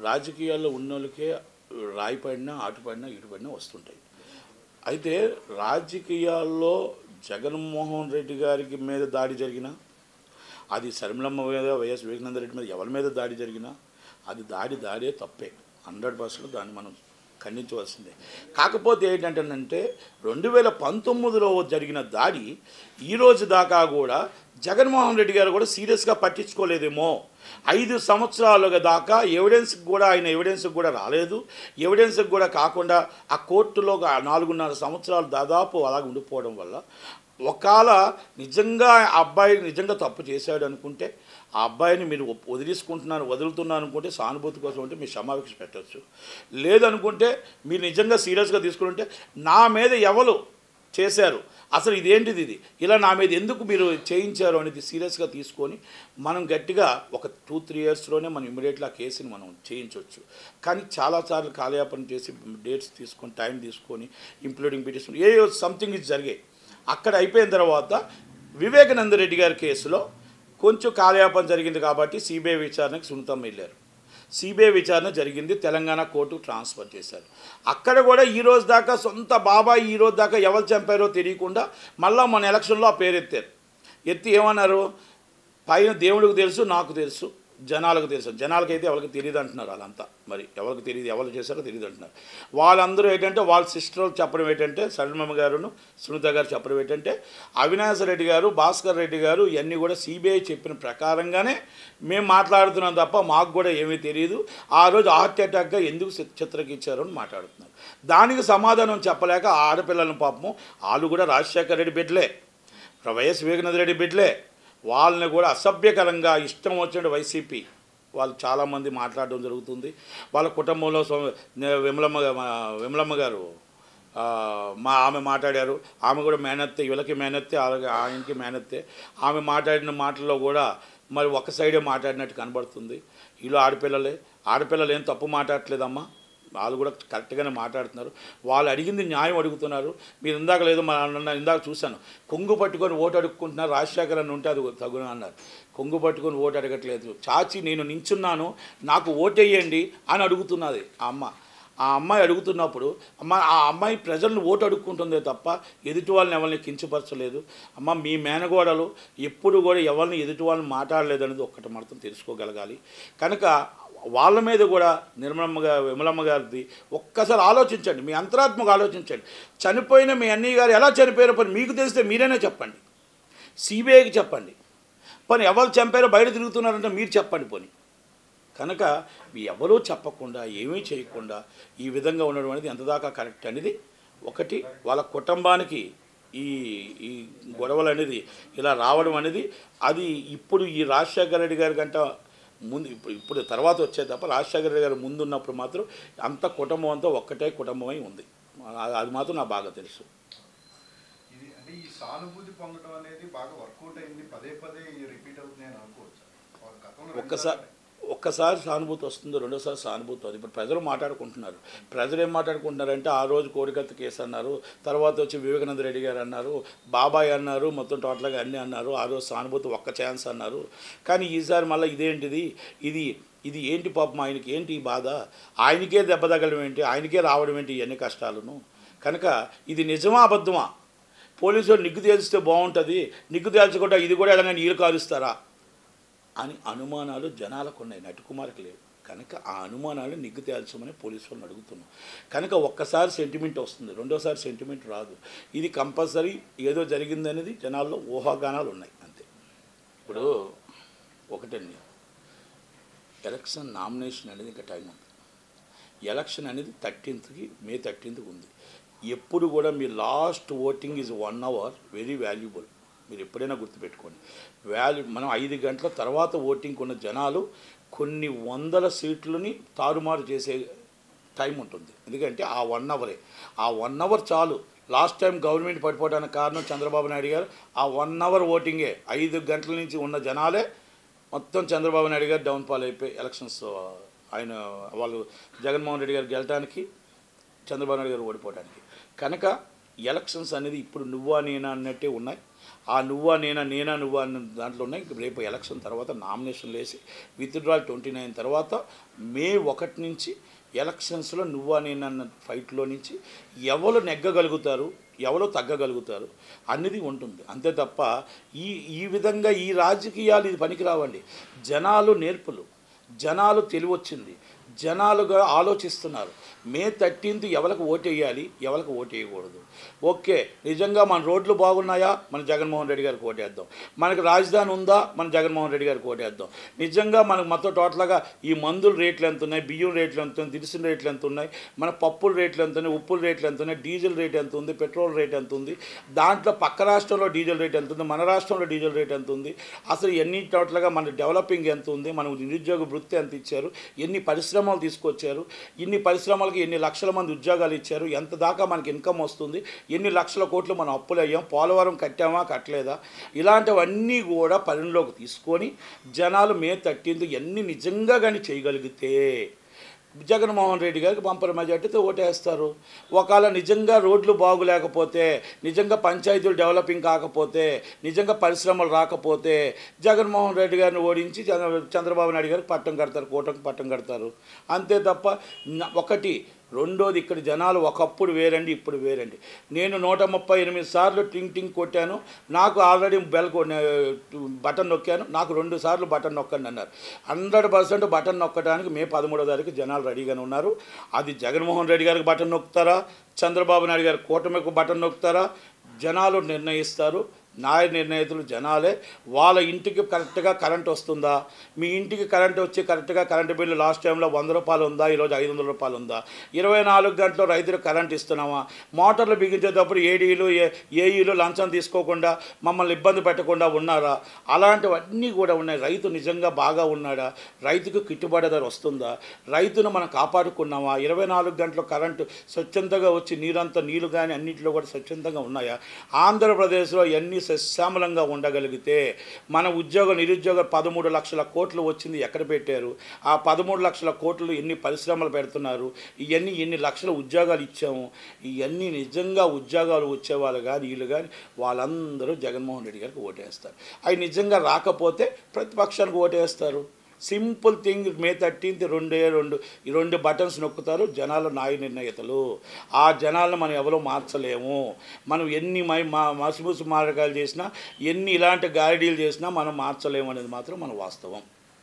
రాజకీయాల్లో ఉన్నోళ్ళకే రాయి పడినా ఆటు పడినా ఇటు పడినా వస్తుంటాయి. అయితే రాజకీయాల్లో జగన్మోహన్ రెడ్డి గారికి మీద దాడి జరిగినా, అది శర్మిలమ్మ మీద వైఎస్ వివేకానంద రెడ్డి మీద ఎవరి మీద దాడి జరిగినా అది దాడే తప్పే. 100% దాన్ని మనం ఖండించవలసిందే. కాకపోతే ఏంటంటేనంటే 2019లో జరిగిన దాడి ఈరోజు దాకా కూడా జగన్మోహన్ రెడ్డి గారు కూడా సీరియస్గా పట్టించుకోలేదేమో. 5 సంవత్సరాలుగా దాకా ఆయన ఎవిడెన్స్కి కూడా రాలేదు. ఎవిడెన్స్కి కూడా కాకుండా ఆ కోర్టులో 4.5 సంవత్సరాలు దాదాపు అలాగ ఉండిపోవడం వల్ల ఒకవేళ నిజంగా ఆ అబ్బాయి నిజంగా తప్పు చేశాడు అనుకుంటే ఆ అబ్బాయిని మీరు వదులుతున్నాను అనుకుంటే సానుభూతి కోసం అంటే మీరు క్షమాభిక్ష పెట్టవచ్చు. లేదనుకుంటే మీరు నిజంగా సీరియస్గా తీసుకుంటే నా మీద ఎవరు చేశారు, అసలు ఇదేంటిది, ఇలా నా మీద ఎందుకు మీరు చేయించారు అనేది సీరియస్గా తీసుకొని మనం గట్టిగా ఒక 2-3 ఇయర్స్లోనే మనం ఇమ్మీడియట్గా ఆ కేసుని మనం చేయించవచ్చు. కానీ చాలాసార్లు కాలయాపన చేసి డేట్స్ తీసుకొని టైం తీసుకొని ఇంప్లూడింగ్ పిటిషన్ సంథింగ్ ఇది జరిగాయి. అక్కడ అయిపోయిన తర్వాత వివేకానంద రెడ్డి గారి కేసులో కొంచెం కాలయాపన జరిగింది కాబట్టి సిబిఐ విచారణకు సునీతమ్మ వెళ్ళారు. సిబిఐ విచారణ జరిగింది, తెలంగాణ కోర్టు ట్రాన్స్ఫర్ చేశారు. అక్కడ కూడా ఈరోజు దాకా సొంత బాబాయ్ ఈరోజు దాకా ఎవరు చంపారో తెలియకుండా మళ్ళీ మన ఎలక్షన్లో ఆ పేరు ఎత్తి ఏమన్నారు, పైన దేవుడికి తెలుసు, నాకు తెలుసు, జనాలకు తెలుసు. జనాలకైతే ఎవరికి తెలియదు అంటున్నారు. వాళ్ళంతా మరి ఎవరికి తెలియదు, ఎవరు చేశారో తెలియదు అంటున్నారు. వాళ్ళందరూ ఏంటంటే వాళ్ళ సిస్టర్లు చెప్పడం ఏంటంటే, శర్మమ్మ గారును సునీత గారు చెప్పడం ఏంటంటే, అవినాష్ రెడ్డి గారు, భాస్కర్ రెడ్డి గారు ఇవన్నీ కూడా సిబిఐ చెప్పిన ప్రకారంగానే మేము మాట్లాడుతున్నాం తప్ప మాకు కూడా ఏమీ తెలియదు, ఆ రోజు హార్ట్ అటాక్గా ఎందుకు చిత్రకిచ్చారు అని మాట్లాడుతున్నారు. దానికి సమాధానం చెప్పలేక ఆడపిల్లలను పాపము వాళ్ళు కూడా రాజశేఖర రెడ్డి బిడ్డలే, వైఎస్ వివేకానంద రెడ్డి బిడ్డలే, వాళ్ళని కూడా అసభ్యకరంగా ఇష్టం వచ్చిన వైసీపీ వాళ్ళు చాలామంది మాట్లాడడం జరుగుతుంది. వాళ్ళ కుటుంబంలో విమలమ్మ గారు ఆమె మాట్లాడారు. ఆమె కూడా మేనత్తే, వీళ్ళకి మేనత్తే, అలాగే ఆయనకి మేనత్తే. ఆమె మాట్లాడిన మాటల్లో కూడా మరి ఒక సైడే మాట్లాడినట్టు కనబడుతుంది. వీళ్ళు ఆడపిల్లలు ఏం తప్పు మాట్లాడట్లేదమ్మా, వాళ్ళు కూడా కరెక్ట్గానే మాట్లాడుతున్నారు. వాళ్ళు అడిగింది న్యాయం అడుగుతున్నారు. మీరు ఇందాక లేదు ఇందాక చూశాను, కొంగు పట్టుకొని ఓటు అడుక్కుంటున్నారు. రాజశేఖర్ అని ఉంటే అది తగున అన్నారు. కొంగు పట్టుకొని ఓటు అడగట్లేదు, చాచి నేను నించున్నాను నాకు ఓటేయండి అని అడుగుతున్నది ఆ అమ్మాయి అడుగుతున్నప్పుడు ఆ అమ్మాయి ప్రజలను ఓటు అడుక్కుంటుందే తప్ప ఎదుటి వాళ్ళని ఎవరిని కించపరచలేదు. మీ మేనగోడలు ఎప్పుడు కూడా ఎవరిని ఎదుటి వాళ్ళని మాట్లాడలేదనేది ఒక్కటి మాత్రం తెలుసుకోగలగాలి. కనుక వాళ్ళ మీద కూడా విమలమ్మ గారిది ఒక్కసారి ఆలోచించండి, మీ అంతరాత్మకు ఆలోచించండి. చనిపోయిన మీ అన్నయ్య గారు ఎలా చనిపోయారో పని మీకు తెలిస్తే మీరైనా చెప్పండి, సిబిఐకి చెప్పండి. పని ఎవరు చంపారో బయట తిరుగుతున్నారంటే మీరు చెప్పండి పోని. కనుక ఎవరూ చెప్పకుండా ఏమీ చేయకుండా ఈ విధంగా ఉండడం అనేది ఎంతదాకా కరెక్ట్ అనేది ఒకటి. వాళ్ళ కుటుంబానికి ఈ గొడవలు అనేది ఇలా రావడం అనేది అది ఇప్పుడు ఈ రాజశేఖర రెడ్డి గారి కంటే ముందు ఇప్పుడు తర్వాత వచ్చే తప్ప రాజశేఖర రెడ్డి గారు ముందున్నప్పుడు మాత్రం అంత కుటుంబం అంతా ఒక్కటే కుటుంబమై ఉంది. అది మాత్రం నాకు బాగా తెలుసు. ఇది అంటే ఈ సానుభూతి పొందడం అనేది బాగా వర్కౌట్ అయింది, పదే రిపీట్ అవుతుంది అని అనుకోవచ్చు. ఒక్కసారి సానుభూతి వస్తుందో రెండోసారి సానుభూతి అవుతుంది. ఇప్పుడు ప్రజలు మాట్లాడుకుంటున్నారు. ప్రజలు ఏం మాట్లాడుకుంటున్నారంటే ఆ రోజు కోడికత్త కేసు అన్నారు, తర్వాత వచ్చి వివేకానంద రెడ్డి గారు అన్నారు, బాబాయ్ అన్నారు, మొత్తం టోటల్గా అన్నీ అన్నారు. ఆ రోజు సానుభూతి ఒక్క ఛాన్స్ అన్నారు. కానీ ఈసారి మళ్ళీ ఇదేంటిది, ఇది ఏంటి పాపం, ఆయనకి ఏంటి ఈ బాధ, ఆయనకే దెబ్బ తగలడం ఏంటి, ఆయనకే రావడం ఏంటి ఇవన్నీ కష్టాలను. కనుక ఇది నిజమా అబద్ధమా, పోలీసులు నిగ్గు తేల్చితే బాగుంటుంది, నిగ్గు తేల్చకుండా ఇది కూడా ఎలాగైనా నీళ్ళు కారుస్తారా అని అనుమానాలు జనాలకు ఉన్నాయి, నటుకుమార్కి లేవు. కనుక ఆ అనుమానాలు నిగ్గు తేల్చమని పోలీసు వాళ్ళని అడుగుతున్నాం. కనుక ఒక్కసారి సెంటిమెంట్ వస్తుంది, రెండోసారి సెంటిమెంట్ రాదు. ఇది కంపల్సరీ ఏదో జరిగిందనేది జనాల్లో ఊహాగానాలు ఉన్నాయి అంతే. ఇప్పుడు ఒకటండి, ఎలక్షన్ నామినేషన్ అనేది ఇంకా టైం ఉంది. ఎలక్షన్ అనేది మే 13th ఉంది. ఎప్పుడు కూడా మీ last voting is 1 hour very valuable. మీరు ఎప్పుడైనా గుర్తుపెట్టుకోండి. మనం 5 గంటల తర్వాత ఓటింగ్కి ఉన్న జనాలు కొన్ని వందల సీట్లని తారుమారు చేసే టైం ఉంటుంది. ఎందుకంటే ఆ 1 hour ఆ 1 hour చాలు. లాస్ట్ టైం గవర్నమెంట్ పడిపోవడానికి కారణం చంద్రబాబు నాయుడు గారు. ఆ 1 hour ఓటింగే 5 గంటల నుంచి ఉన్న జనాలే మొత్తం చంద్రబాబు నాయుడు గారు డౌన్ఫాల్ అయిపోయి ఎలక్షన్స్ వాళ్ళు జగన్మోహన్ రెడ్డి గారు గెలటానికి, చంద్రబాబు నాయుడు గారు ఓడిపోవడానికి. కనుక ఎలక్షన్స్ అనేది ఇప్పుడు నువ్వా నేనా అన్నట్టే ఉన్నాయి. ఆ నువ్వా నేనా నువ్వా అన్న దాంట్లో ఉన్నాయి. రేపు ఎలక్షన్ తర్వాత నామినేషన్లు వేసి విత్డ్రాల్ 29 తర్వాత మే 1 నుంచి ఎలక్షన్స్లో నువ్వా నేనన్న ఫైట్లో నుంచి ఎవరు నెగ్గగలుగుతారు, ఎవరో తగ్గగలుగుతారు అనేది ఉంటుంది. అంతే తప్ప ఈ విధంగా ఈ రాజకీయాలు ఇది పనికిరావండి. జనాలు నేర్పులు, జనాలు తెలివొచ్చింది, జనాలుగా ఆలోచిస్తున్నారు. మే 13 ఎవరికి ఓటేయాలి, ఎవరికి ఓటేయకూడదు. ఓకే, నిజంగా మన రోడ్లు బాగున్నాయా, మన జగన్మోహన్ రెడ్డి గారికి ఓటేద్దాం. మనకు రాజధాని ఉందా, మన జగన్మోహన్ రెడ్డి గారికి ఓటేద్దాం. నిజంగా మనకు మొత్తం టోటల్గా ఈ మందుల రేట్లు ఎంత ఉన్నాయి, బియ్యం రేట్లు ఎంత ఉన్నాయి, దినుసుల రేట్లు ఎంత ఉన్నాయి, మన పప్పుల రేట్లు ఎంత ఉన్నాయి, ఉప్పుల రేట్లు ఎంత ఉన్నాయి, డీజిల్ రేట్ ఎంత ఉంది, పెట్రోల్ రేట్ ఎంత ఉంది, దాంట్లో పక్క రాష్ట్రంలో డీజిల్ రేట్ ఎంత ఉంది, మన రాష్ట్రంలో డీజిల్ రేట్ ఎంత ఉంది, అసలు ఎన్ని టోటల్గా మన డెవలపింగ్ ఎంత ఉంది, మన నిరుద్యోగ వృత్తి ఎంత ఇచ్చారు, ఎన్ని పరిశ్రమలు తీసుకొచ్చారు, ఇన్ని పరిశ్రమలకి ఎన్ని లక్షల మంది ఉద్యోగాలు ఇచ్చారు, ఎంత దాకా మనకి ఇన్కమ్ వస్తుంది, ఎన్ని లక్షల కోట్లు మనం అప్పులు అయ్యాం, పోలవరం కట్టామా కట్టలేదా, ఇలాంటివన్నీ కూడా పరిణలోకి తీసుకొని జనాలు మే 13 ఎన్ని నిజంగా కానీ చేయగలిగితే జగన్మోహన్ రెడ్డి గారికి బంపర్ మెజార్టీతో ఓటేస్తారు. ఒకవేళ నిజంగా రోడ్లు బాగులేకపోతే, నిజంగా పంచాయతీలు డెవలపింగ్ కాకపోతే, నిజంగా పరిశ్రమలు రాకపోతే జగన్మోహన్ రెడ్డి గారిని ఓడించి చంద్రబాబు నాయుడు గారికి పట్టం కడతారు, కూటమికి పట్టం కడతారు. అంతే తప్ప ఒకటి. రెండోది, ఇక్కడ జనాలు ఒకప్పుడు వేరండి, ఇప్పుడు వేరండి. నేను 138 సార్లు టింగ్ కొట్టాను, నాకు ఆల్రెడీ బటన్ నొక్కాను, నాకు 2 సార్లు బటన్ నొక్కండి అన్నారు. 100% బటన్ నొక్కడానికి మే 13వ తారీఖు జనాలు రెడీగానే ఉన్నారు. అది జగన్మోహన్ రెడ్డి గారికి బటన్ నొక్కుతారా, చంద్రబాబు నాయుడు గారి కూటమికి బటన్ నొక్కుతారా, జనాలు నిర్ణయిస్తారు. నిర్ణయితులు జనాలే. వాళ్ళ ఇంటికి కరెక్ట్గా కరెంట్ వస్తుందా, మీ ఇంటికి కరెంట్ వచ్చి కరెక్ట్గా కరెంటు బిల్లు లాస్ట్ టైంలో 100 రూపాయలు ఉందా, ఈరోజు 500 రూపాయలు ఉందా, 24 గంటలు రైతులకు కరెంట్ ఇస్తున్నామా, మోటార్లు బిగించేటప్పుడు ఏడీలు ఏఈలు లంచం తీసుకోకుండా మమ్మల్ని ఇబ్బంది పెట్టకుండా ఉన్నారా, అలాంటివన్నీ కూడా ఉన్నాయి. రైతు నిజంగా బాగా ఉన్నాడా, రైతుకు గిట్టుబాటు ధర వస్తుందా, రైతును మనం కాపాడుకున్నామా, 24 గంటలు కరెంటు స్వచ్ఛందంగా వచ్చి నీళ్ళు కానీ అన్నింటిలో కూడా స్వచ్ఛందంగా ఉన్నాయా, ఆంధ్రప్రదేశ్లో ఎన్ని సస్యామలంగా ఉండగలిగితే మన నిరుద్యోగ 13 లక్షల కోట్లు వచ్చింది ఎక్కడ పెట్టారు, ఆ 13 లక్షల కోట్లు ఎన్ని పరిశ్రమలు పెడుతున్నారు, ఇవన్నీ ఎన్ని లక్షల ఉద్యోగాలు ఇచ్చాము, ఇవన్నీ నిజంగా ఉద్యోగాలు వచ్చేవాళ్ళు కానీ వీళ్ళు కానీ వాళ్ళందరూ జగన్మోహన్ రెడ్డి గారికి ఓటేస్తారు. అవి నిజంగా రాకపోతే ప్రతిపక్షానికి ఓటేస్తారు. Simple thing. మే 13 ఈ 2 బటన్స్ నొక్కుతారు జనాలు, నిర్ణయితలు. ఆ జనాలను మనం ఎవరో మార్చలేము. మనం ఎన్ని మసిమూసి మారకాయలు చేసినా, ఎన్ని ఇలాంటి గాడిడీలు చేసినా మనం మార్చలేము అనేది మాత్రం మన వాస్తవం.